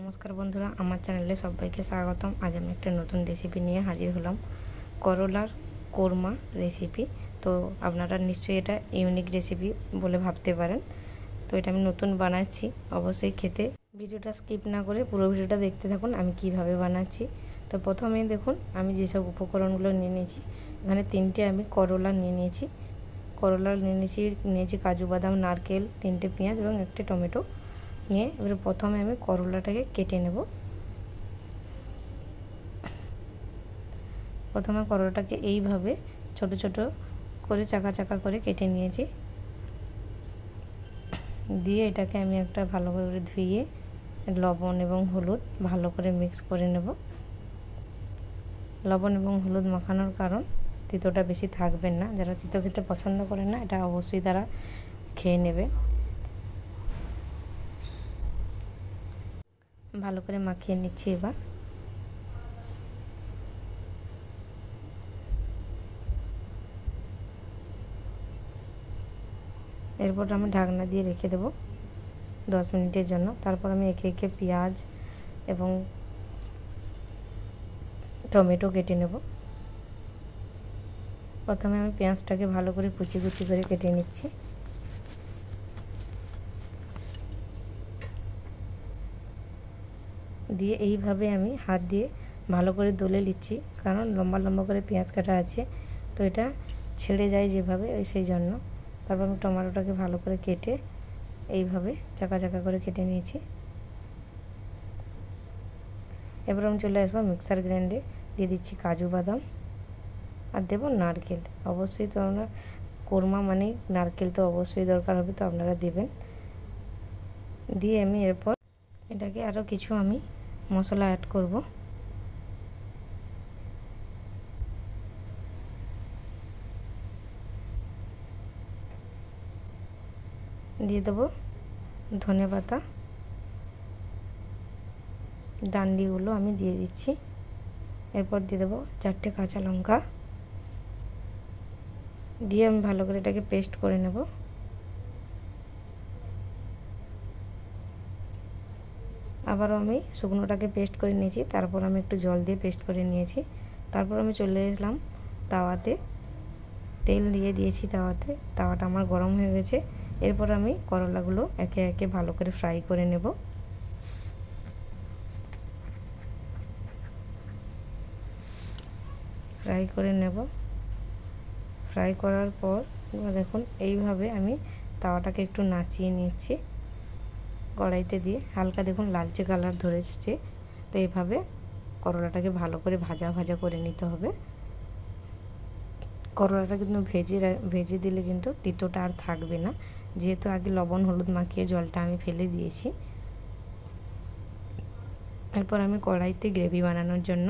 নমস্কার বন্ধুরা, আমার চ্যানেলে সবাইকে স্বাগতম। আজ আমি একটা নতুন রেসিপি নিয়ে হাজির হলাম, করলার কোরমা রেসিপি। তো আপনারা নিশ্চয়ই এটা ইউনিক রেসিপি বলে ভাবতে পারেন। তো এটা আমি নতুন বানাচ্ছি, অবশ্যই খেতে। ভিডিওটা স্কিপ না করে পুরো ভিডিওটা দেখতে থাকুন আমি কিভাবে বানাচ্ছি। তো প্রথমেই দেখুন আমি যেসব উপকরণগুলো নিয়ে নিয়েছি। এখানে 3টে আমি করলা নিয়ে নিয়েছি। করলা নিয়েছি কাজু বাদাম, নারকেল, 3টে পেঁয়াজ এবং 1টে টমেটো নিয়ে এবারে প্রথমে আমি করলাটাকে কেটে নেব। প্রথমে করলাটাকে এইভাবে ছোট ছোট করে চাকা চাকা করে কেটে নিয়েছি। দিয়ে এটাকে আমি একটা ভালো করে ধুয়ে লবণ এবং হলুদ ভালো করে মিক্স করে নেব। লবণ এবং হলুদ মাখানোর কারণ তিতোটা বেশি থাকবে না। যারা তিতো খেতে পছন্দ করে না, এটা অবশ্যই তারা খেয়ে নেবে। ভালো করে মাখিয়ে নিচ্ছি। এরপর আমি ঢাকনা দিয়ে রেখে দেব 10 মিনিটের জন্য। তারপর আমি একে একে পেঁয়াজ এবং টমেটো কেটে নেব। প্রথমে আমি পেঁয়াজটাকে ভালো করে কুচি কুচি করে কেটে নিচ্ছি। দিয়ে এইভাবে আমি হাত দিয়ে ভালো করে দলে নিচ্ছি, কারণ লম্বা লম্বা করে পেঁয়াজ কাটা আছে, তো এটা ছেড়ে যায় যেভাবে, সেই জন্য। তারপর আমি টমেটোটাকে ভালো করে কেটে এইভাবে চাকা চাকা করে কেটে নিয়েছি। এবার আমি চলে আসবো মিক্সার গ্রাইন্ডারে, দিয়ে দিচ্ছি কাজু বাদাম আর দেব নারকেল। অবশ্যই তো আপনার কোরমা মানে নারকেল তো অবশ্যই দরকার হবে, তো আপনারা দেবেন। দিয়ে আমি এরপর এটাকে আরও কিছু আমি মশলা অ্যাড করব। দিয়ে দেবো ধনে পাতা, ডান্ডিগুলো আমি দিয়ে দিচ্ছি। এরপর দিয়ে দেবো 4টে কাঁচা লঙ্কা। দিয়ে আমি ভালো করে এটাকে পেস্ট করে নেব। আবারও আমি শুকনোটাকে পেস্ট করে নিয়েছি, তারপর আমি একটু জল দিয়ে পেস্ট করে নিয়েছি। তারপর আমি চলে এলাম তাওয়াতে, তেল দিয়ে দিয়েছি তাওয়াতে। তাওয়াটা আমার গরম হয়ে গেছে। এরপর আমি করলাগুলো একে একে ভালো করে ফ্রাই করে নেব। ফ্রাই করার পর দেখুন এইভাবে আমি তাওয়াটাকে একটু নাচিয়ে নিচ্ছি কড়াইতে দিয়ে। হালকা দেখুন লালচে কালার ধরে এসেছে। তো এইভাবে করলাটাকে ভালো করে ভাজা ভাজা করে নিতে হবে। করলাটা কিন্তু ভেজে দিলে কিন্তু তিতোটা আর থাকবে না, যেহেতু আগে লবণ হলুদ মাখিয়ে জলটা আমি ফেলে দিয়েছি। এরপর আমি কড়াইতে গ্রেভি বানানোর জন্য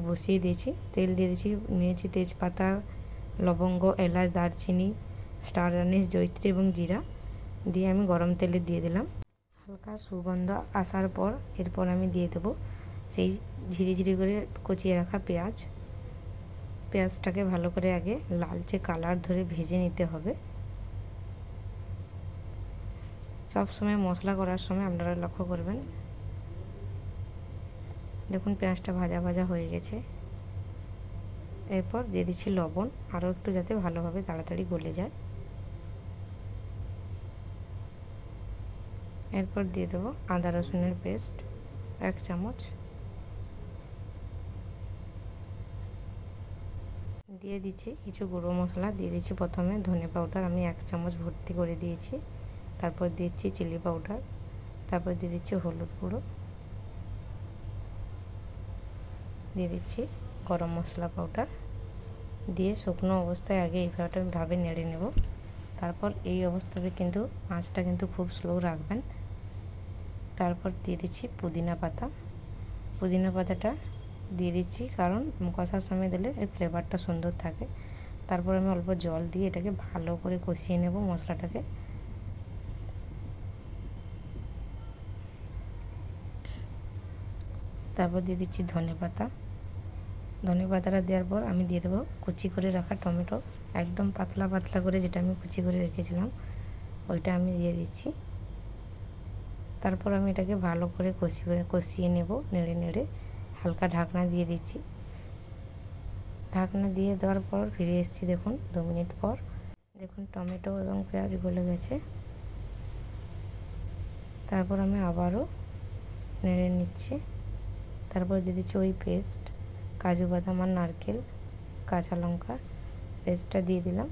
বসিয়ে দিয়েছি। তেল দিয়েছি, নিয়েছি তেজপাতা, লবঙ্গ, এলাচ, দারচিনি, স্টার অ্যানিস, জয়িত্রী এবং জিরা। দিয়ে আমি গরম তেলে দিয়ে দিলাম। হালকা সুগন্ধ আসার পর এরপর আমি দিয়ে দেবো সেই ঝিরি ঝিরি করে কুচিয়ে রাখা পেঁয়াজটাকে ভালো করে আগে লালচে কালার ধরে ভেজে নিতে হবে। সব সময় মশলা করার সময় আপনারা লক্ষ্য করবেন, দেখুন পেঁয়াজটা ভাজা ভাজা হয়ে গেছে। এরপর দিয়ে দিচ্ছি লবণ, আরও একটু যাতে ভালোভাবে তাড়াতাড়ি গলে যায়। এরপর দিয়ে দেবো আদা রসুনের পেস্ট 1 চামচ। দিয়ে দিচ্ছি কিছু গুঁড়ো মশলা, দিয়ে দিচ্ছি প্রথমে ধনে পাউডার আমি 1 চামচ ভর্তি করে দিয়েছি। তারপর দিচ্ছি চিলি পাউডার, তারপর দিয়ে দিচ্ছি হলুদ গুঁড়ো, দিয়ে দিচ্ছি গরম মশলা পাউডার। দিয়ে শুকনো অবস্থায় আগে এইভাবে নেড়ে নেব। তারপর এই অবস্থাতে কিন্তু আঁচটা কিন্তু খুব স্লো রাখবেন। তারপর দিয়ে দিচ্ছি পুদিনা পাতাটা দিয়ে দিচ্ছি, কারণ কষার সময় দিলে এর ফ্লেভারটা সুন্দর থাকে। তারপর আমি অল্প জল দিয়ে এটাকে ভালো করে কষিয়ে নেব মশলাটাকে। তারপর দিয়ে দিচ্ছি ধনে পাতাটা দেওয়ার পর আমি দিয়ে দেবো কুচি করে রাখা টমেটো, একদম পাতলা পাতলা করে যেটা আমি কুচি করে রেখেছিলাম ওইটা আমি দিয়ে দিচ্ছি। তারপর আমি এটাকে ভালো করে কষিয়ে নেব, নেড়ে নেড়ে হালকা ঢাকনা দিয়ে দিচ্ছি। ঢাকনা দিয়ে দেওয়ার পর ফিরে এসেছি, দেখুন 2 মিনিট পর। দেখুন টমেটো এবং পেঁয়াজ গলে গেছে। তারপর আমি আবারও নেড়ে নিচ্ছি। তারপর দিয়ে দিচ্ছি ওই পেস্ট, কাজু বাদাম আর নারকেল, কাঁচা লঙ্কা পেস্টটা দিয়ে দিলাম।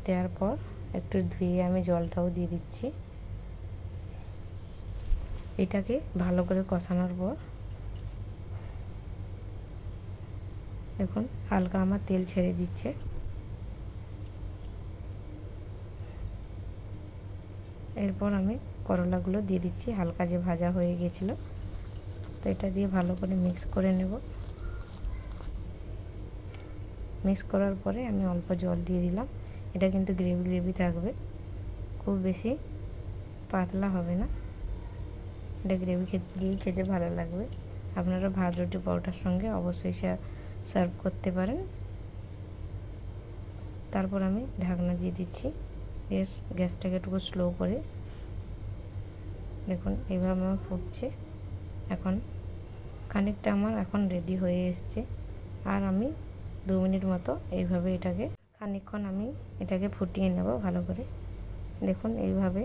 দেওয়ার পর একটু ধুয়ে আমি জলটাও দিয়ে দিচ্ছি। এটাকে ভালো করে কষানোর পর দেখুন হালকা আমার তেল ছেড়ে দিচ্ছে। এরপর আমি করলাগুলো দিয়ে দিচ্ছি, হালকা যে ভাজা হয়ে গেছিলো। তো এটা দিয়ে ভালো করে মিক্স করে নেব। মিক্স করার পরে আমি অল্প জল দিয়ে দিলাম। এটা কিন্তু গ্রেভি গ্রেভি থাকবে, খুব বেশি পাতলা হবে না। এটা গ্রেভি দিয়েই খেতে ভালো লাগবে। আপনারা ভাত রুটি পরোটার সঙ্গে অবশ্যই সার্ভ করতে পারেন। তারপর আমি ঢাকনা দিয়ে দিচ্ছি, গ্যাসটাকে একটু স্লো করে। দেখুন এইভাবে আমার ফুটছে। এখন খানিকটা আমার এখন রেডি হয়ে এসছে। আর আমি 2 মিনিট মতো এইভাবে এটাকে খানিকক্ষণ আমি এটাকে ফুটিয়ে নেব ভালো করে। দেখুন এইভাবে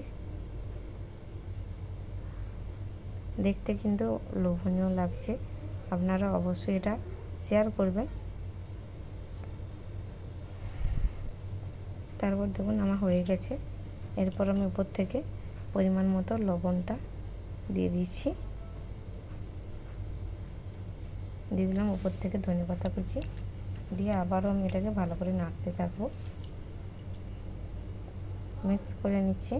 দেখতে কিন্তু লোভনীয় লাগছে। আপনারা অবশ্যই এটা শেয়ার করবেন। তারপর দেখুন আমার হয়ে গেছে। এরপর আমি উপর থেকে পরিমাণ মতো লবণটা দিয়ে দিচ্ছি। দিয়ে দিলাম উপর থেকে ধনেপাতা কুচি, দিয়ে আবারও আমি এটাকে ভালো করে নাড়তে থাকবো, মিক্স করে নিচ্ছি।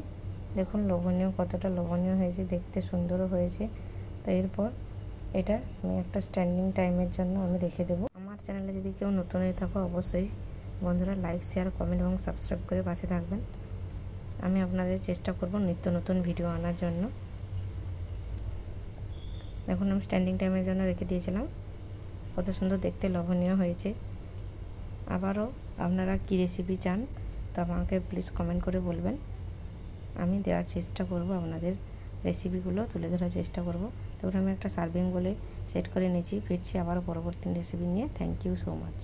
দেখুন লোভনীয়, কতটা লোভনীয় হয়েছে, দেখতে সুন্দরও হয়েছে। তো এরপর এটা আমি একটা স্ট্যান্ডিং টাইমের জন্য আমি রেখে দেবো। আমার চ্যানেলে যদি কেউ নতুন হয়ে থাকো অবশ্যই বন্ধুরা লাইক, শেয়ার, কমেন্ট এবং সাবস্ক্রাইব করে পাশে থাকবেন। আমি আপনাদের চেষ্টা করব নিত্য নতুন ভিডিও আনার জন্য। দেখুন আমি স্ট্যান্ডিং টাইমের জন্য রেখে দিয়েছিলাম। কত সুন্দর দেখতে, লোভনীয় হয়েছে। আবারও আপনারা কী রেসিপি চান তো আমাকে প্লিজ কমেন্ট করে বলবেন। আমি দেওয়ার চেষ্টা করব, আপনাদের রেসিপিগুলো তুলে ধরার চেষ্টা করব। তখন আমি একটা সার্ভিং বলে সেট করে নিয়েছি। ফিরছি আবারও পরবর্তী রেসিপি নিয়ে। Thank you so much.